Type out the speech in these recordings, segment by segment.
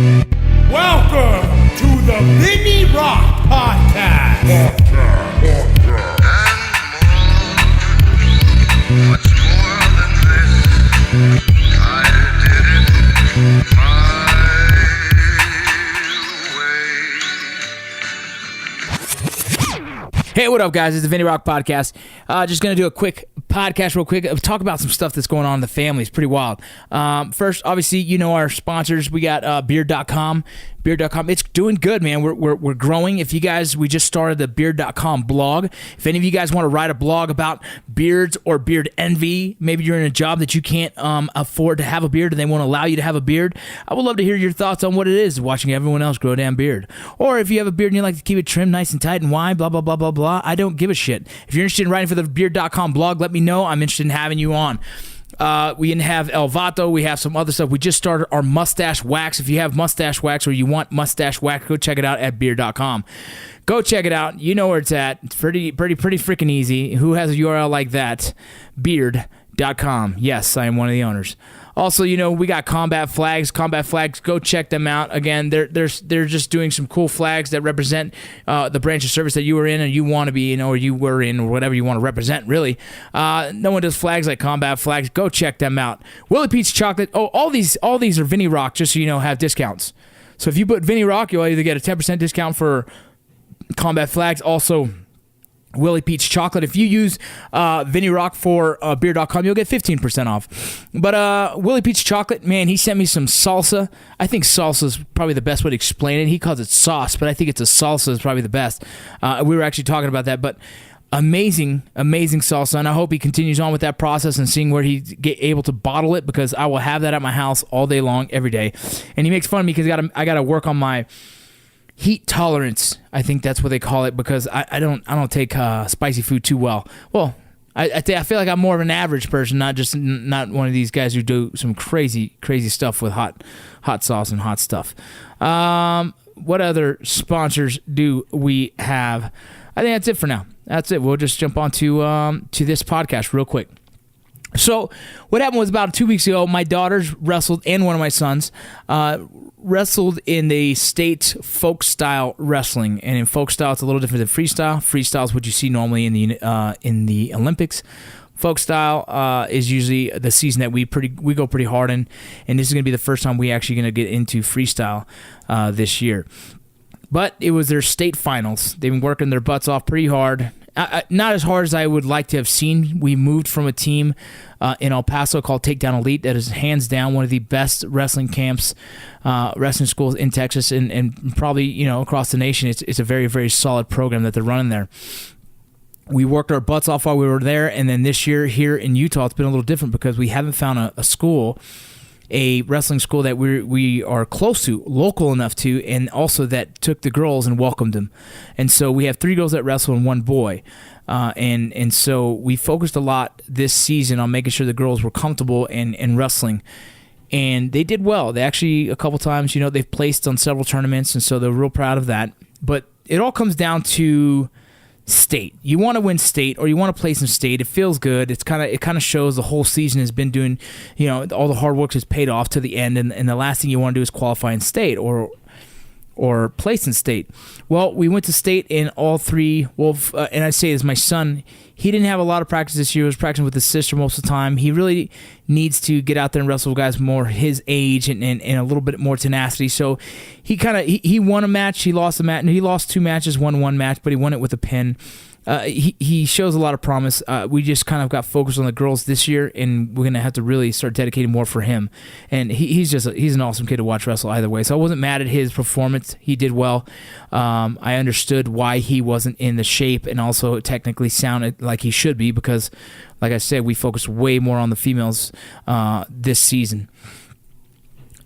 Welcome to the Vinny Rock Podcast. What's more than this? I did it my way. Hey, what up, guys? It's the Vinny Rock Podcast. Just going to do a quick podcast real quick. Talk about some stuff that's going on in the family. It's pretty wild. First, obviously, you know our sponsors. We got Beard.com. Beard.com. It's doing good, man. We're growing. If you guys, we just started the Beard.com blog. If any of you guys want to write a blog about beards or beard envy, maybe you're in a job that you can't afford to have a beard and they won't allow you to have a beard, I would love to hear your thoughts on what it is watching everyone else grow a damn beard. Or if you have a beard and you like to keep it trimmed nice and tight and wide, blah, blah, blah, blah, blah. I don't give a shit. If you're interested in writing for the Beard.com blog, let me know. I'm interested in having you on. We have El Vato. We have some other stuff. We just started our mustache wax. If you have mustache wax or you want mustache wax, go check it out at Beard.com. Go check it out. You know where it's at. It's pretty freaking easy. Who has a URL like that? Beard.com. Yes, I am one of the owners. Also, you know, we got Combat Flags. Combat Flags, go check them out. Again, they're just doing some cool flags that represent the branch of service that you were in or you want to be in or you were in or whatever you want to represent, really. No one does flags like Combat Flags. Go check them out. Willie Pete's Chocolate. Oh, all these are Vinny Rock, just so you know, have discounts. So if you put Vinny Rock, you'll either get a 10% discount for Combat Flags. Also, Willie Pete's Chocolate. If you use Vinny Rock for Beard.com, you'll get 15% off. But Willie Pete's Chocolate, man, he sent me some salsa. I think salsa is probably the best way to explain it. He calls it sauce, but I think it's a salsa is probably the best. We were actually talking about that, but amazing salsa, and I hope he continues on with that process and seeing where he's able to bottle it, because I will have that at my house all day long, every day. And he makes fun of me because I got to work on my heat tolerance. I think that's what they call it, because I don't take spicy food too well. Well, I feel like I'm more of an average person, not one of these guys who do some crazy stuff with hot sauce and hot stuff. What other sponsors do we have? I think that's it for now. That's it. We'll just jump on to this podcast real quick. So what happened was about 2 weeks ago, my daughters wrestled, and one of my sons wrestled in the state folk style wrestling. And in folk style, it's a little different than freestyle. Freestyle is what you see normally in the Olympics. Folk style is usually the season that we go pretty hard in, and this is going to be the first time we actually going to get into freestyle this year. But it was their state finals. They've been working their butts off pretty hard. Not as hard as I would like to have seen. We moved from a team in El Paso called Takedown Elite that is hands down one of the best wrestling camps, wrestling schools in Texas, and probably, you know, across the nation. It's a very, very solid program that they're running there. We worked our butts off while we were there, and then this year here in Utah, it's been a little different because we haven't found a school, a wrestling school that we are close to, local enough to, and also that took the girls and welcomed them. And so we have 3 girls that wrestle and 1 boy. And so we focused a lot this season on making sure the girls were comfortable in wrestling. And they did well. They actually, a couple times, you know, they've placed on several tournaments, and so they're real proud of that. But it all comes down to state. You want to win state, or you want to place in state. It feels good. It kind of shows the whole season has been doing, you know, all the hard work has paid off to the end, and the last thing you want to do is qualify in state or place in state. Well, we went to state in all 3. Well, and I say this, my son, he didn't have a lot of practice this year. He was practicing with his sister most of the time. He really needs to get out there and wrestle with guys more his age and a little bit more tenacity. So he won a match, he lost a match, and he lost 2 matches, won 1 match, but he won it with a pin. He shows a lot of promise. We just kind of got focused on the girls this year, and we're going to have to really start dedicating more for him. And he's an awesome kid to watch wrestle either way. So I wasn't mad at his performance. He did well. I understood why he wasn't in the shape and also technically sounded like he should be, because, like I said, we focused way more on the females this season.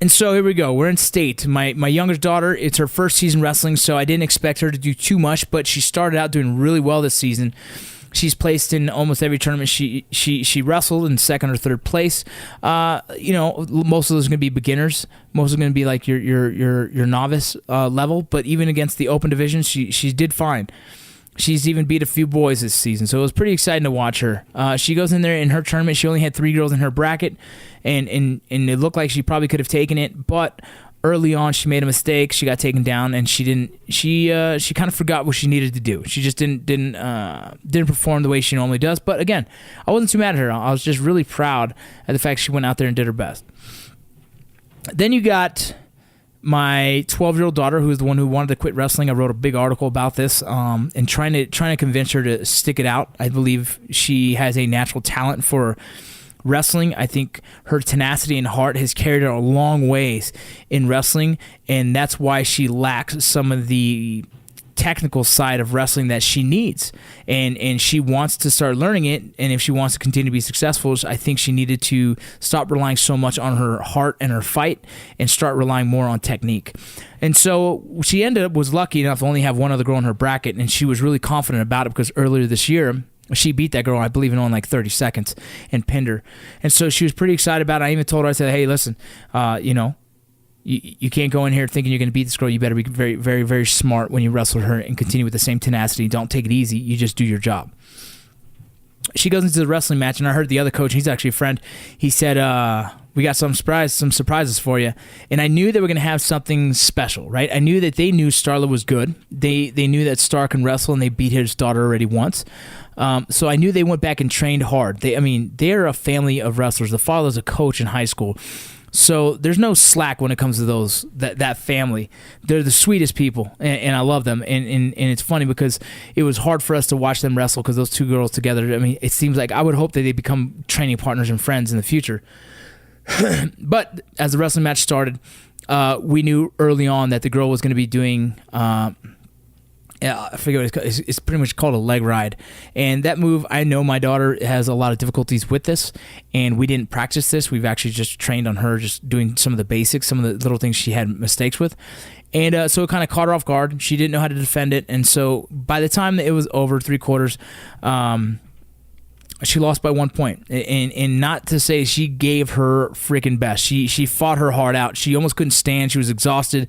And so here we go. We're in state. My youngest daughter, it's her first season wrestling, so I didn't expect her to do too much, but she started out doing really well this season. She's placed in almost every tournament she wrestled in 2nd or 3rd place. You know, most of those are going to be beginners. Most are going to be like your novice level, but even against the open division, she did fine. She's even beat a few boys this season, so it was pretty exciting to watch her. She goes in there in her tournament. She only had 3 girls in her bracket, and it looked like she probably could have taken it, but early on she made a mistake. She got taken down, and she kind of forgot what she needed to do. She just didn't perform the way she normally does. But again, I wasn't too mad at her. I was just really proud at the fact she went out there and did her best. Then you got my 12-year-old daughter, who is the one who wanted to quit wrestling. I wrote a big article about this, and trying to convince her to stick it out. I believe she has a natural talent for wrestling. I think her tenacity and heart has carried her a long ways in wrestling, and that's why she lacks some of the technical side of wrestling that she needs, and she wants to start learning it. And if she wants to continue to be successful, I think she needed to stop relying so much on her heart and her fight and start relying more on technique. And so she was lucky enough to only have one other girl in her bracket, and she was really confident about it because earlier this year she beat that girl, I believe, in only like 30 seconds and pinned her. And so she was pretty excited about it. I even told her, I said, hey, listen, you can't go in here thinking you're going to beat this girl. You better be very, very, very smart when you wrestle her and continue with the same tenacity. Don't take it easy. You just do your job. She goes into the wrestling match, and I heard the other coach, he's actually a friend, he said, we got some surprises for you. And I knew they were going to have something special, right? I knew that they knew Starla was good. They knew that Star can wrestle, and they beat his daughter already once. So I knew they went back and trained hard. They're a family of wrestlers. The father's a coach in high school. So there's no slack when it comes to that family. They're the sweetest people, and I love them. And it's funny because it was hard for us to watch them wrestle because those two girls together, it seems like I would hope that they become training partners and friends in the future. But as the wrestling match started, we knew early on that the girl was going to be doing... I forget what it's called. It's pretty much called a leg ride. And that move, I know my daughter has a lot of difficulties with this, and we didn't practice this. We've actually just trained on her, just doing some of the basics, some of the little things she had mistakes with. And so it kind of caught her off guard. She didn't know how to defend it. And so by the time it was over, 3 quarters, she lost by 1 point. And not to say she gave her freaking best. She fought her heart out. She almost couldn't stand. She was exhausted.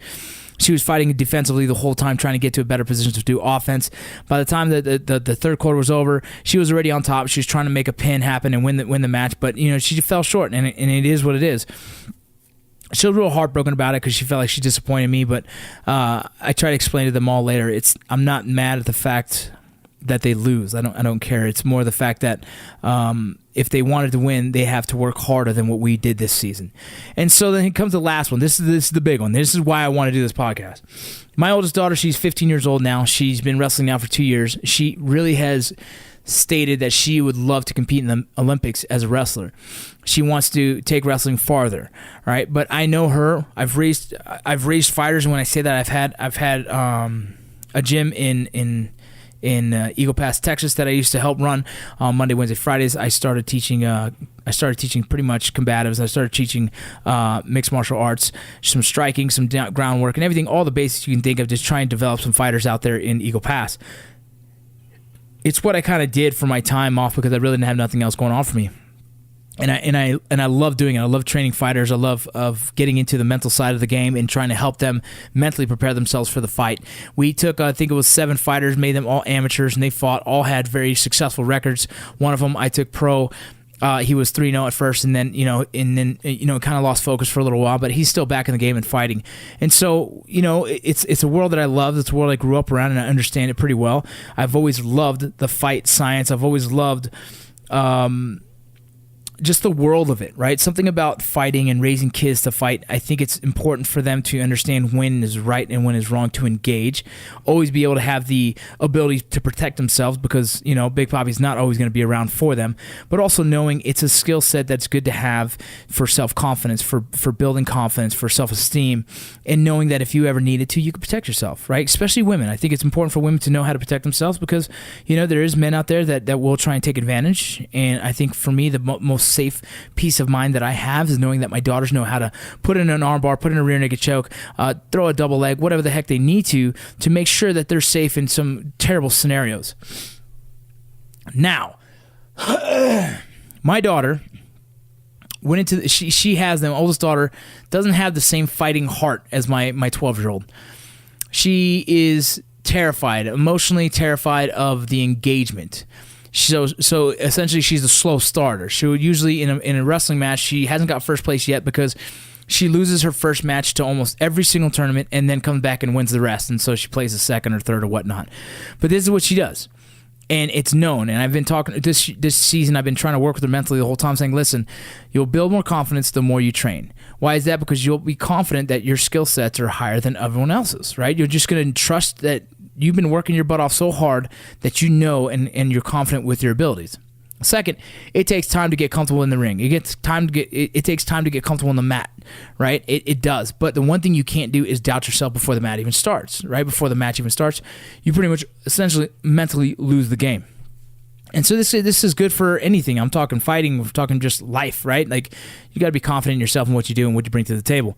She was fighting defensively the whole time, trying to get to a better position to do offense. By the time the third quarter was over, she was already on top. She was trying to make a pin happen and win the match, but she fell short, and it is what it is. She was real heartbroken about it because she felt like she disappointed me, but I tried to explain to them all later. I'm not mad at the fact that they lose. I don't care. It's more the fact that if they wanted to win, they have to work harder than what we did this season. And so then it comes the last one. This is the big one. This is why I want to do this podcast. My oldest daughter, she's 15 years old now. She's been wrestling now for 2 years. She really has stated that she would love to compete in the Olympics as a wrestler. She wants to take wrestling farther, right? But I know her. I've raised fighters, and when I say that, I've had a gym in Eagle Pass, Texas, that I used to help run on Monday, Wednesday, Fridays. I started teaching pretty much combatives. I started teaching mixed martial arts, some striking, some groundwork, and everything, all the basics you can think of, just trying to develop some fighters out there in Eagle Pass. It's what I kind of did for my time off because I really didn't have nothing else going on for me. And I love doing it. I love training fighters. I love getting into the mental side of the game and trying to help them mentally prepare themselves for the fight. We took, I think it was 7 fighters, made them all amateurs, and they fought. All had very successful records. One of them I took pro. He was 3-0 at first, and then kind of lost focus for a little while, but he's still back in the game and fighting. And so it's a world that I love. It's a world I grew up around, and I understand it pretty well. I've always loved the fight science. I've always loved just the world of it, right? Something about fighting and raising kids to fight. I think it's important for them to understand when is right and when is wrong, to engage. Always be able to have the ability to protect themselves because, Big Papi's not always going to be around for them. But also knowing it's a skill set that's good to have for self-confidence, for building confidence, for self-esteem, and knowing that if you ever needed to, you could protect yourself, right? Especially women. I think it's important for women to know how to protect themselves because, there is men out there that will try and take advantage. And I think for me, the most safe peace of mind that I have is knowing that my daughters know how to put in an armbar, put in a rear naked choke, throw a double leg, whatever the heck they need to make sure that they're safe in some terrible scenarios. Now, my daughter went into she has them. Oldest daughter doesn't have the same fighting heart as my 12-year-old. She is terrified, emotionally terrified of the engagement. So essentially, she's a slow starter. She would usually in a wrestling match, she hasn't got first place yet because she loses her first match to almost every single tournament and then comes back and wins the rest. And so she plays a second or third or whatnot. But this is what she does. And it's known. And I've been talking this season, I've been trying to work with her mentally the whole time, saying, listen, you'll build more confidence the more you train. Why is that? Because you'll be confident that your skill sets are higher than everyone else's, right? You're just going to trust that you've been working your butt off so hard that you know and you're confident with your abilities. Second, it takes time to get comfortable in the ring. It takes time to get comfortable on the mat, right? It does. But the one thing you can't do is doubt yourself before the mat even starts, right? Before the match even starts, you pretty much essentially mentally lose the game. And so this is good for anything. I'm talking fighting, we're talking just life, right? Like, you got to be confident in yourself and what you do and what you bring to the table.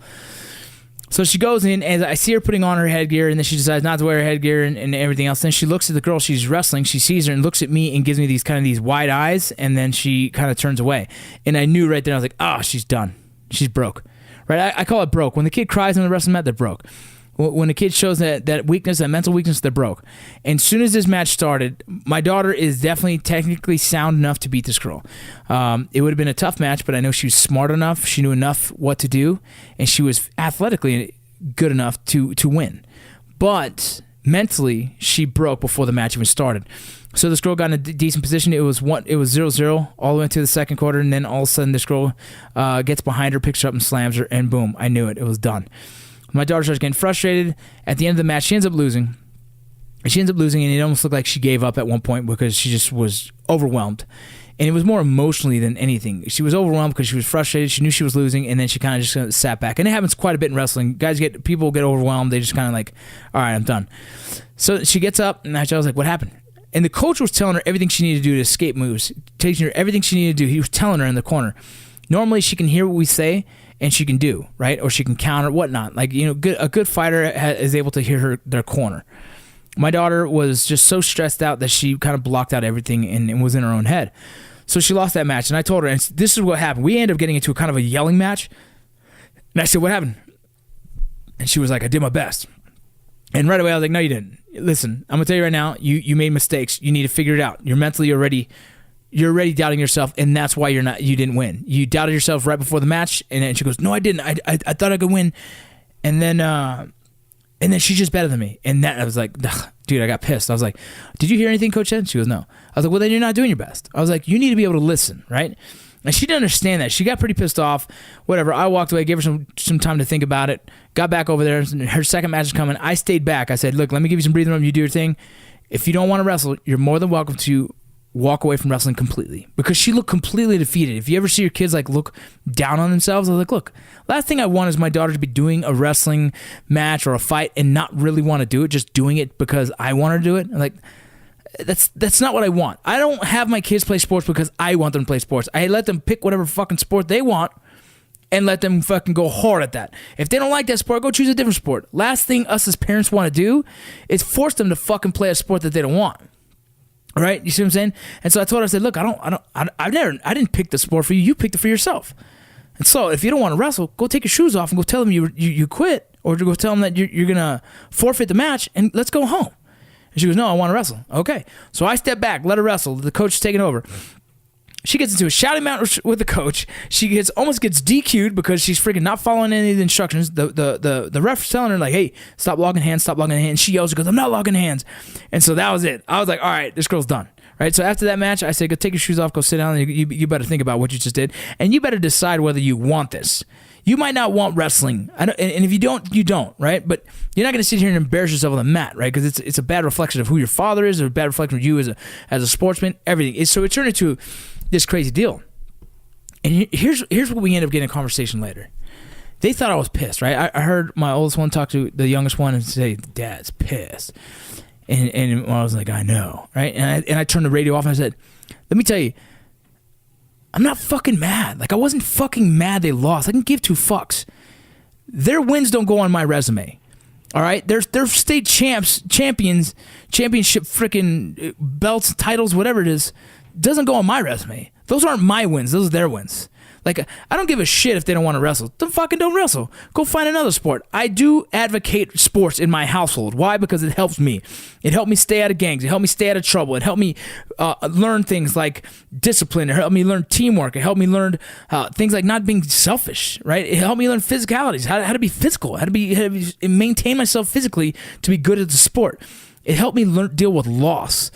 So she goes in, and I see her putting on her headgear, and then she decides not to wear her headgear and everything else. Then she looks at the girl she's wrestling. She sees her and looks at me and gives me these wide eyes, and then she kind of turns away. And I knew right there, I was like, oh, she's done. She's broke. Right? I call it broke. When the kid cries on the wrestling mat, they're broke. When a kid shows that weakness, that mental weakness, they're broke. And as soon as this match started, my daughter is definitely technically sound enough to beat this girl. It would have been a tough match, but I know she was smart enough. She knew enough what to do, and she was athletically good enough to win. But mentally, she broke before the match even started. So this girl got in a decent position. It was 0-0 all the way into the second quarter, and then all of a sudden this girl gets behind her, picks her up, and slams her, and boom, I knew it. It was done. My daughter starts getting frustrated. At the end of the match, she ends up losing. And it almost looked like she gave up at one point because she just was overwhelmed. And it was more emotionally than anything. She was overwhelmed because she was frustrated. She knew she was losing, and then she kind of just sat back. And it happens quite a bit in wrestling. People get overwhelmed. They just kind of like, all right, I'm done. So she gets up, and I was like, what happened? And the coach was telling her everything she needed to do to escape moves, teaching her everything she needed to do. He was telling her in the corner. Normally, she can hear what we say, and she can do, right? Or she can counter, whatnot. Like, a good fighter is able to hear their corner. My daughter was just so stressed out that she kind of blocked out everything and was in her own head. So she lost that match, and I told her, and this is what happened. We ended up getting into a kind of a yelling match, and I said, what happened? And she was like, I did my best. And right away, I was like, no, you didn't. Listen, I'm going to tell you right now, you made mistakes. You need to figure it out. You're already doubting yourself, and that's why you didn't win. You doubted yourself right before the match, and then she goes, no, I didn't. I thought I could win. And then she's just better than me. And that, I was like, ugh, dude, I got pissed. I was like, did you hear anything Coach said? She goes, no. I was like, well, then you're not doing your best. I was like, you need to be able to listen, right? And she didn't understand that. She got pretty pissed off. Whatever. I walked away, gave her some time to think about it, got back over there. Her second match is coming. I stayed back. I said, look, let me give you some breathing room. You do your thing. If you don't want to wrestle, you're more than welcome to walk away from wrestling completely, because she looked completely defeated. If you ever see your kids like look down on themselves, I was like, look, last thing I want is my daughter to be doing a wrestling match or a fight and not really want to do it, just doing it because I want her to do it. Like, that's not what I want. I don't have my kids play sports because I want them to play sports. I let them pick whatever fucking sport they want and let them fucking go hard at that. If they don't like that sport, go choose a different sport. Last thing us as parents want to do is force them to fucking play a sport that they don't want. Right? You see what I'm saying? And so I told her, I said, look, I didn't pick the sport for you. You picked it for yourself. And so if you don't want to wrestle, go take your shoes off and go tell them you quit, or go tell them that you're going to forfeit the match and let's go home. And she goes, no, I want to wrestle. Okay. So I step back, let her wrestle. The coach is taking over. She gets into a shouting match with the coach. She almost gets DQ'd because she's freaking not following any of the instructions. The ref's telling her, like, hey, stop logging hands, stop logging hands. She yells, she goes, I'm not logging hands. And so that was it. I was like, all right, this girl's done. Right? So after that match, I said, go take your shoes off, go sit down, and you better think about what you just did. And you better decide whether you want this. You might not want wrestling. And if you don't, you don't, right? But you're not going to sit here and embarrass yourself on the mat, right? Because it's a bad reflection of who your father is, or a bad reflection of you as a sportsman, everything. So it turned into this crazy deal. And here's what we end up getting a conversation later. They thought I was pissed, right? I heard my oldest one talk to the youngest one and say, Dad's pissed. And I was like, I know, right? And I turned the radio off and I said, let me tell you, I'm not fucking mad. Like, I wasn't fucking mad they lost. I can give two fucks. Their wins don't go on my resume. All right? They're state champions, championship freaking belts, titles, whatever it is, doesn't go on my resume. Those aren't my wins. Those are their wins. Like, I don't give a shit if they don't want to wrestle. Then fucking don't wrestle. Go find another sport. I do advocate sports in my household. Why? Because it helps me. It helped me stay out of gangs. It helped me stay out of trouble. It helped me learn things like discipline. It helped me learn teamwork. It helped me learn things like not being selfish, right? It helped me learn physicalities, how to be physical, how to maintain myself physically to be good at the sport. It helped me deal with loss,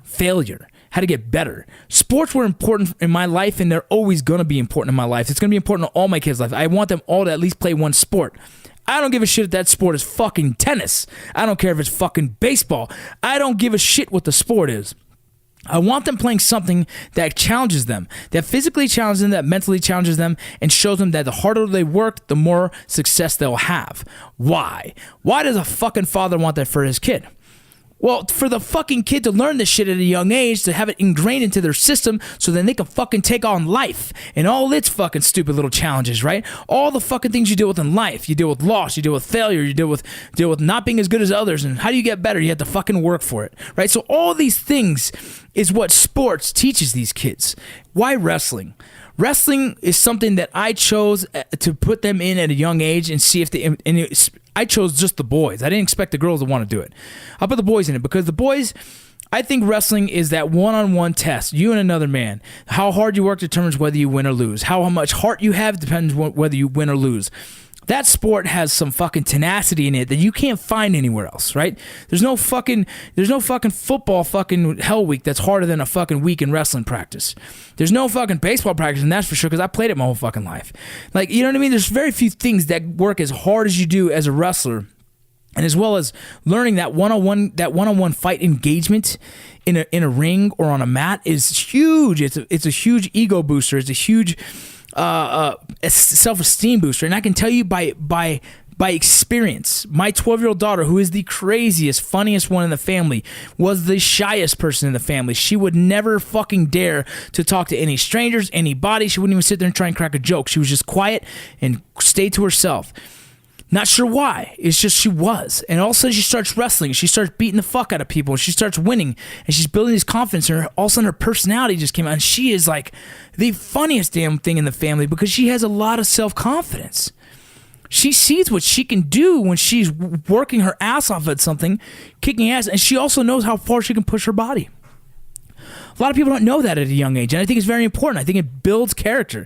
failure, how to get better. Sports were important in my life, and they're always going to be important in my life. It's going to be important in all my kids' life. I want them all to at least play one sport. I don't give a shit if that sport is fucking tennis. I don't care if it's fucking baseball. I don't give a shit what the sport is. I want them playing something that challenges them, that physically challenges them, that mentally challenges them, and shows them that the harder they work, the more success they'll have. Why? Why does a fucking father want that for his kid? Well, for the fucking kid to learn this shit at a young age, to have it ingrained into their system so then they can fucking take on life and all its fucking stupid little challenges, right? All the fucking things you deal with in life. You deal with loss, you deal with failure, you deal with not being as good as others, and how do you get better? You have to fucking work for it, right? So all these things is what sports teaches these kids. Why wrestling? Wrestling is something that I chose to put them in at a young age and see if they... I chose just the boys. I didn't expect the girls to want to do it. I put the boys in it because the boys... I think wrestling is that one-on-one test, you and another man. How hard you work determines whether you win or lose. How much heart you have depends whether you win or lose. That sport has some fucking tenacity in it that you can't find anywhere else, right? There's no fucking football fucking hell week that's harder than a fucking week in wrestling practice. There's no fucking baseball practice, and that's for sure because I played it my whole fucking life. Like, you know what I mean? There's very few things that work as hard as you do as a wrestler. And as well as learning that one-on-one fight engagement in a ring or on a mat is huge. It's a huge ego booster. It's a huge self-esteem booster. And I can tell you by experience, my 12-year-old daughter, who is the craziest, funniest one in the family, was the shyest person in the family. She would never fucking dare to talk to any strangers, anybody. She wouldn't even sit there and try and crack a joke. She was just quiet and stayed to herself. Not sure why. It's just she was. And all of a sudden she starts wrestling. She starts beating the fuck out of people. She starts winning. And she's building this confidence. And all of a sudden her personality just came out. And she is like the funniest damn thing in the family because she has a lot of self-confidence. She sees what she can do when she's working her ass off at something, kicking ass. And she also knows how far she can push her body. A lot of people don't know that at a young age. And I think it's very important. I think it builds character.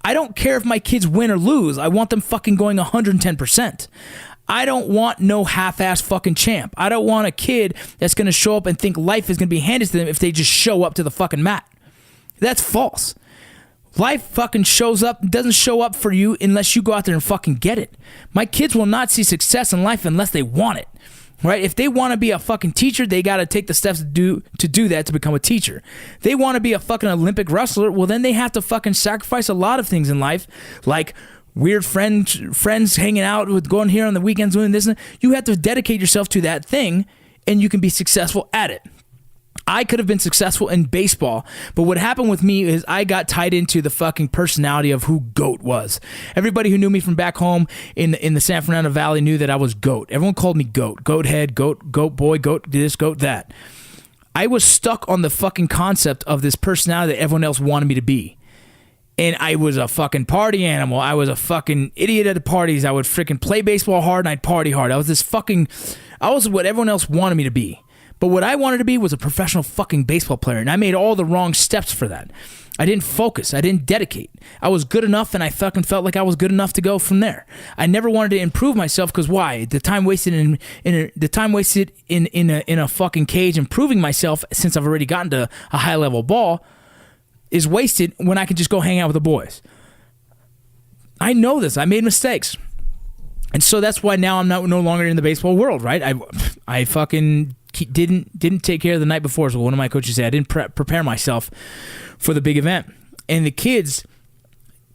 I don't care if my kids win or lose. I want them fucking going 110%. I don't want no half-ass fucking champ. I don't want a kid that's going to show up and think life is going to be handed to them if they just show up to the fucking mat. That's false. Life fucking doesn't show up for you unless you go out there and fucking get it. My kids will not see success in life unless they want it. Right? If they want to be a fucking teacher, they got to take the steps to do that to become a teacher. They want to be a fucking Olympic wrestler, well then they have to fucking sacrifice a lot of things in life, like weird friends hanging out with going here on the weekends doing this. You have to dedicate yourself to that thing and you can be successful at it. I could have been successful in baseball, but what happened with me is I got tied into the fucking personality of who GOAT was. Everybody who knew me from back home in the San Fernando Valley knew that I was GOAT. Everyone called me GOAT. GOAT head, GOAT boy, GOAT this, GOAT that. I was stuck on the fucking concept of this personality that everyone else wanted me to be. And I was a fucking party animal. I was a fucking idiot at the parties. I would freaking play baseball hard and I'd party hard. I was what everyone else wanted me to be. But what I wanted to be was a professional fucking baseball player, and I made all the wrong steps for that. I didn't focus. I didn't dedicate. I was good enough, and I fucking felt like I was good enough to go from there. I never wanted to improve myself because why? The time wasted in a fucking cage improving myself, since I've already gotten to a high level ball, is wasted when I can just go hang out with the boys. I know this. I made mistakes. And so that's why now I'm no longer in the baseball world, right? I fucking didn't take care of the night before. So one of my coaches said I didn't prepare myself for the big event. And the kids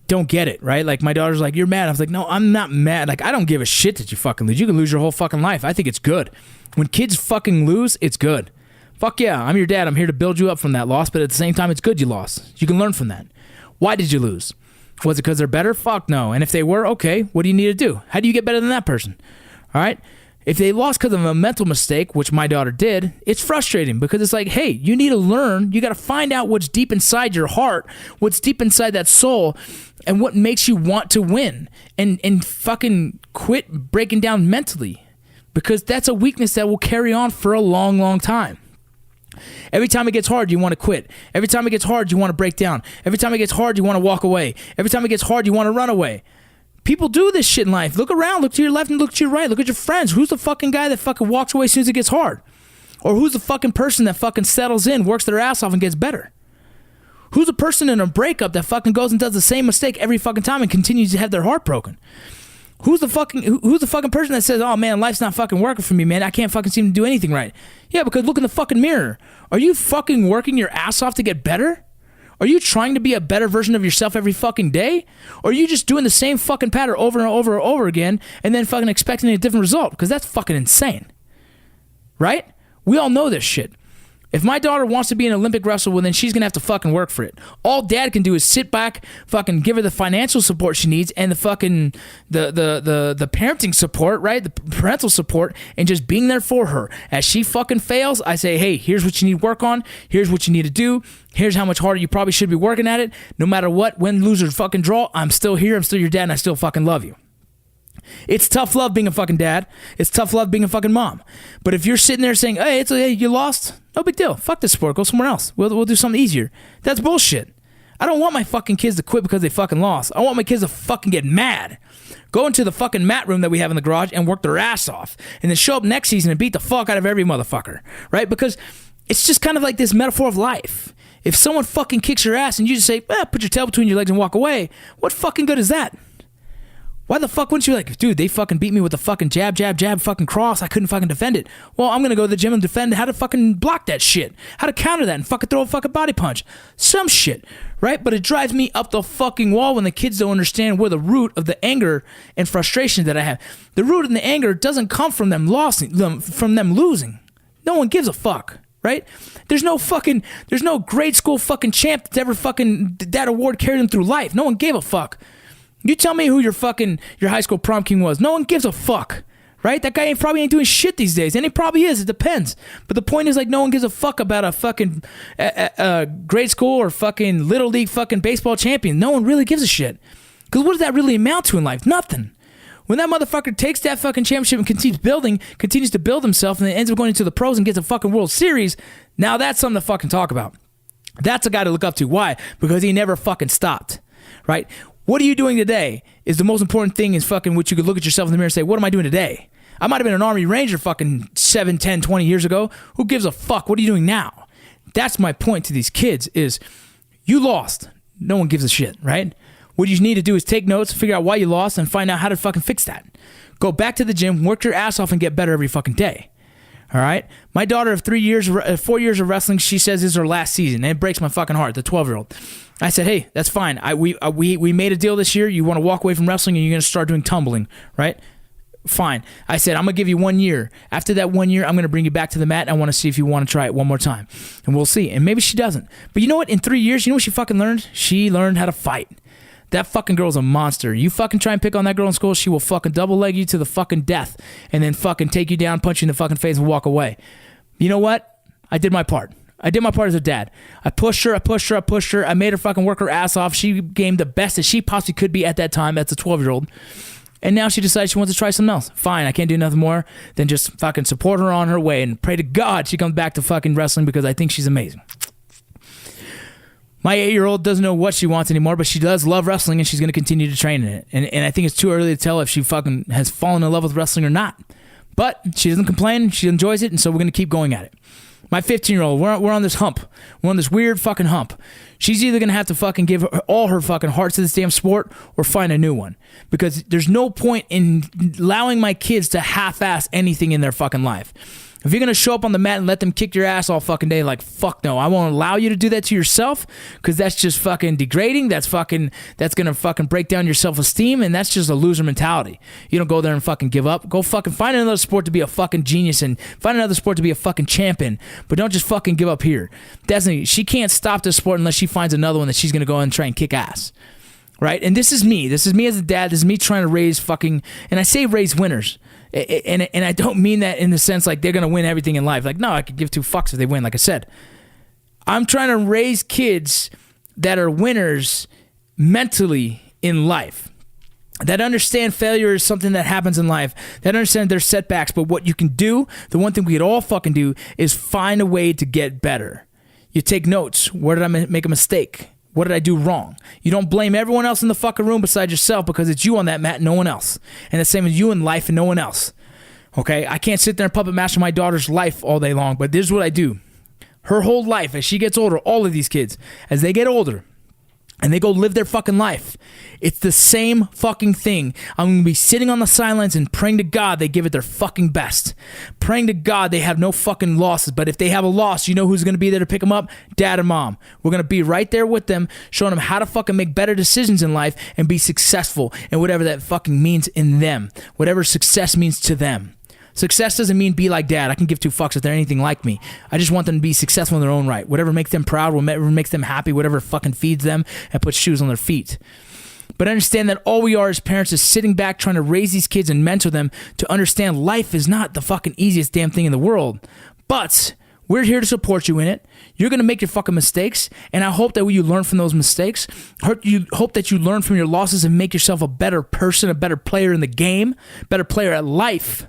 don't get it, right? Like my daughter's like, "You're mad." I was like, "No, I'm not mad. Like I don't give a shit that you fucking lose. You can lose your whole fucking life. I think it's good. When kids fucking lose, it's good. Fuck yeah, I'm your dad. I'm here to build you up from that loss, but at the same time, it's good you lost. You can learn from that. Why did you lose? Was it because they're better? Fuck no. And if they were, okay, what do you need to do? How do you get better than that person? All right? If they lost because of a mental mistake, which my daughter did, it's frustrating because it's like, hey, you need to learn. You got to find out what's deep inside your heart, what's deep inside that soul, and what makes you want to win. And fucking quit breaking down mentally, because that's a weakness that will carry on for a long, long time. Every time it gets hard, you want to quit. Every time it gets hard, you want to break down. Every time it gets hard, you want to walk away. Every time it gets hard, you want to run away. People do this shit in life. Look around, look to your left and look to your right. Look at your friends. Who's the fucking guy that fucking walks away as soon as it gets hard? Or who's the fucking person that fucking settles in, works their ass off and gets better? Who's the person in a breakup that fucking goes and does the same mistake every fucking time and continues to have their heart broken? Who's the fucking person that says, oh man, life's not fucking working for me, man. I can't fucking seem to do anything right. Yeah, because look in the fucking mirror. Are you fucking working your ass off to get better? Are you trying to be a better version of yourself every fucking day? Or are you just doing the same fucking pattern over and over and over again and then fucking expecting a different result? Because that's fucking insane. Right? We all know this shit. If my daughter wants to be an Olympic wrestler, well, then she's going to have to fucking work for it. All dad can do is sit back, fucking give her the financial support she needs and the fucking, the parenting support, right? The parental support, and just being there for her. As she fucking fails, I say, hey, here's what you need to work on. Here's what you need to do. Here's how much harder you probably should be working at it. No matter what, win, lose, or fucking draw, I'm still here. I'm still your dad, and I still fucking love you. It's tough love being a fucking dad. It's tough love being a fucking mom. But if you're sitting there saying, hey, you lost, no big deal. Fuck this sport. Go somewhere else. We'll do something easier. That's bullshit. I don't want my fucking kids to quit because they fucking lost. I want my kids to fucking get mad. Go into the fucking mat room that we have in the garage and work their ass off. And then show up next season and beat the fuck out of every motherfucker. Right? Because it's just kind of like this metaphor of life. If someone fucking kicks your ass and you just say, put your tail between your legs and walk away, what fucking good is that? Why the fuck wouldn't you be like, dude, they fucking beat me with a fucking jab, fucking cross. I couldn't fucking defend it. Well, I'm going to go to the gym and defend how to fucking block that shit. How to counter that and fucking throw a fucking body punch. Some shit, right? But it drives me up the fucking wall when the kids don't understand where the root of the anger and frustration that I have. The root of the anger doesn't come from them losing. No one gives a fuck. Right? There's no grade school fucking champ that's ever fucking that award carried them through life. No one gave a fuck. You tell me who your high school prom king was. No one gives a fuck, right? That guy probably ain't doing shit these days, and he probably is. It depends. But the point is, like, no one gives a fuck about a fucking grade school or fucking little league fucking baseball champion. No one really gives a shit. Because what does that really amount to in life? Nothing. When that motherfucker takes that fucking championship and continues to build himself, and then ends up going into the pros and gets a fucking World Series, now that's something to fucking talk about. That's a guy to look up to. Why? Because he never fucking stopped, right? What are you doing today is the most important thing is fucking what you could look at yourself in the mirror and say, what am I doing today? I might have been an Army Ranger fucking 7, 10, 20 years ago. Who gives a fuck? What are you doing now? That's my point to these kids is you lost. No one gives a shit, right? What you need to do is take notes, figure out why you lost, and find out how to fucking fix that. Go back to the gym, work your ass off, and get better every fucking day. All right? My daughter of 4 years of wrestling, she says this is her last season, and it breaks my fucking heart, the 12-year-old. I said, hey, that's fine. We made a deal this year. You want to walk away from wrestling, and you're going to start doing tumbling, right? Fine. I said, I'm going to give you 1 year. After that 1 year, I'm going to bring you back to the mat, and I want to see if you want to try it one more time. And we'll see. And maybe she doesn't. But you know what? In 3 years, you know what she fucking learned? She learned how to fight. That fucking girl's a monster. You fucking try and pick on that girl in school, she will fucking double leg you to the fucking death and then fucking take you down, punch you in the fucking face, and walk away. You know what? I did my part. I did my part as a dad. I pushed her. I made her fucking work her ass off. She became the best that she possibly could be at that time. That's a 12-year-old. And now she decides she wants to try something else. Fine, I can't do nothing more than just fucking support her on her way and pray to God she comes back to fucking wrestling because I think she's amazing. My 8-year-old doesn't know what she wants anymore, but she does love wrestling and she's going to continue to train in it. And I think it's too early to tell if she fucking has fallen in love with wrestling or not. But she doesn't complain. She enjoys it, and so we're going to keep going at it. My 15-year-old, we're on this hump. We're on this weird fucking hump. She's either going to have to fucking give all her fucking heart to this damn sport or find a new one. Because there's no point in allowing my kids to half-ass anything in their fucking life. If you're going to show up on the mat and let them kick your ass all fucking day, like, fuck no. I won't allow you to do that to yourself because that's just fucking degrading. That's going to fucking break down your self-esteem, and that's just a loser mentality. You don't go there and fucking give up. Go fucking find another sport to be a fucking genius and find another sport to be a fucking champion, but don't just fucking give up here. She can't stop this sport unless she finds another one that she's going to go and try and kick ass. right? And this is me as a dad. This is me trying to raise fucking, and I say raise winners. And I don't mean that in the sense like they're going to win everything in life. Like, no, I could give two fucks if they win, like I said. I'm trying to raise kids that are winners mentally in life, that understand failure is something that happens in life, that understand there's setbacks, but what you can do, the one thing we could all fucking do is find a way to get better. You take notes. Where did I make a mistake? What did I do wrong? You don't blame everyone else in the fucking room besides yourself, because it's you on that mat, no one else. And the same as you in life and no one else. Okay? I can't sit there and puppet master my daughter's life all day long, but this is what I do. Her whole life, as she gets older, all of these kids, as they get older, and they go live their fucking life, it's the same fucking thing. I'm going to be sitting on the sidelines and praying to God they give it their fucking best. Praying to God they have no fucking losses. But if they have a loss, you know who's going to be there to pick them up? Dad and mom. We're going to be right there with them, showing them how to fucking make better decisions in life and be successful in whatever that fucking means in them. Whatever success means to them. Success doesn't mean be like dad. I can give two fucks if they're anything like me. I just want them to be successful in their own right. Whatever makes them proud, whatever makes them happy, whatever fucking feeds them and puts shoes on their feet. But understand that all we are as parents is sitting back trying to raise these kids and mentor them to understand life is not the fucking easiest damn thing in the world. But we're here to support you in it. You're going to make your fucking mistakes, and I hope that you learn from those mistakes. Hope that you learn from your losses and make yourself a better person, a better player in the game, better player at life.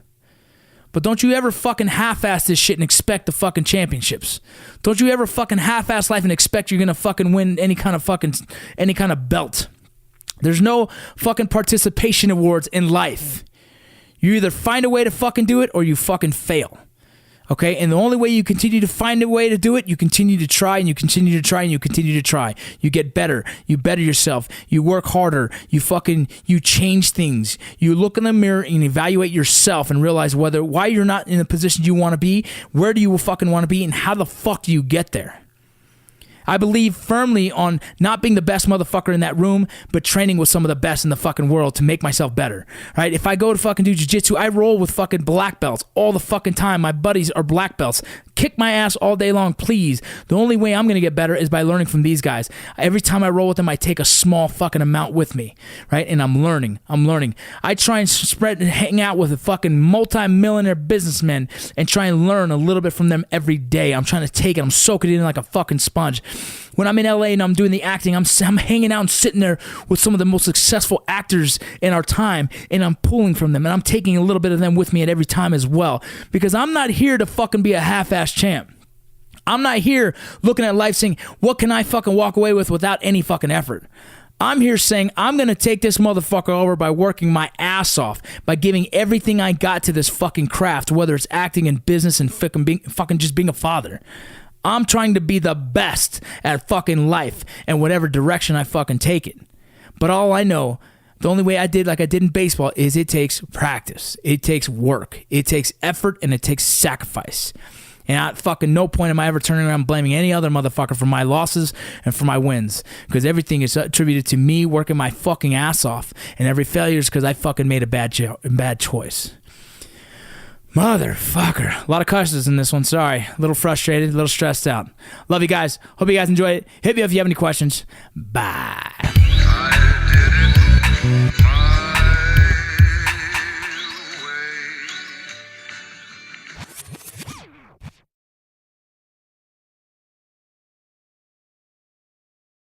But don't you ever fucking half-ass this shit and expect the fucking championships. Don't you ever fucking half-ass life and expect you're gonna fucking win any kind of belt. There's no fucking participation awards in life. You either find a way to fucking do it or you fucking fail. Okay, and the only way you continue to find a way to do it, you continue to try and you continue to try and you continue to try. You get better. You better yourself. You work harder. You change things. You look in the mirror and evaluate yourself and realize why you're not in the position you want to be, where do you fucking want to be, and how the fuck do you get there. I believe firmly on not being the best motherfucker in that room, but training with some of the best in the fucking world to make myself better, right? If I go to fucking do jiu-jitsu, I roll with fucking black belts all the fucking time. My buddies are black belts. Kick my ass all day long, please. The only way I'm going to get better is by learning from these guys. Every time I roll with them, I take a small fucking amount with me, right? And I'm learning. I try and hang out with a fucking multi-millionaire businessmen and try and learn a little bit from them every day. I'm trying to take it. I'm soaking it in like a fucking sponge. When I'm in LA and I'm doing the acting, I'm hanging out and sitting there with some of the most successful actors in our time, and I'm pulling from them, and I'm taking a little bit of them with me at every time as well, because I'm not here to fucking be a half-ass champ. I'm not here looking at life saying, what can I fucking walk away with without any fucking effort? I'm here saying I'm going to take this motherfucker over by working my ass off, by giving everything I got to this fucking craft, whether it's acting and business and fucking just being a father. I'm trying to be the best at fucking life and whatever direction I fucking take it. But all I know, the only way I did like I did in baseball is it takes practice. It takes work. It takes effort and it takes sacrifice. And at fucking no point am I ever turning around blaming any other motherfucker for my losses and for my wins. Because everything is attributed to me working my fucking ass off. And every failure is because I fucking made a bad choice. Motherfucker. A lot of cusses in this one. Sorry. A little frustrated, a little stressed out. Love you guys. Hope you guys enjoyed it. Hit me up if you have any questions. Bye.